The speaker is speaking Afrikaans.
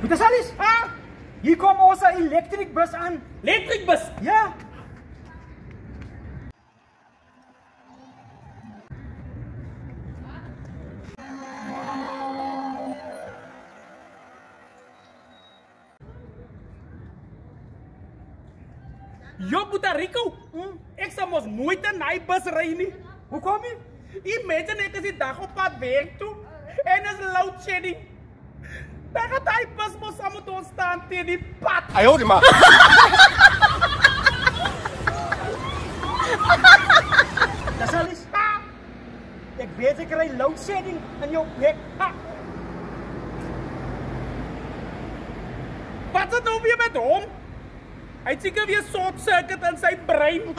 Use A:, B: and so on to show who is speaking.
A: Met Salis? Hier kom ons 'n electric bus aan.
B: Electric bus?
A: Ja.
B: Jo, Puerto Rico, ek sal mos nooit 'n naai bus ry nie.
A: Hoekom nie?
B: Imagine ek is die dag op pad werk toe en is load shedding. Dan gaat die bus mos saam met ons staan teen die pad.
C: Ai, hoor maar.
A: Met Salis? Ek weet ek kry load shedding in jou bek.
B: Wat is nou weer met hom? Hy het seker weer short circuit in sy brein.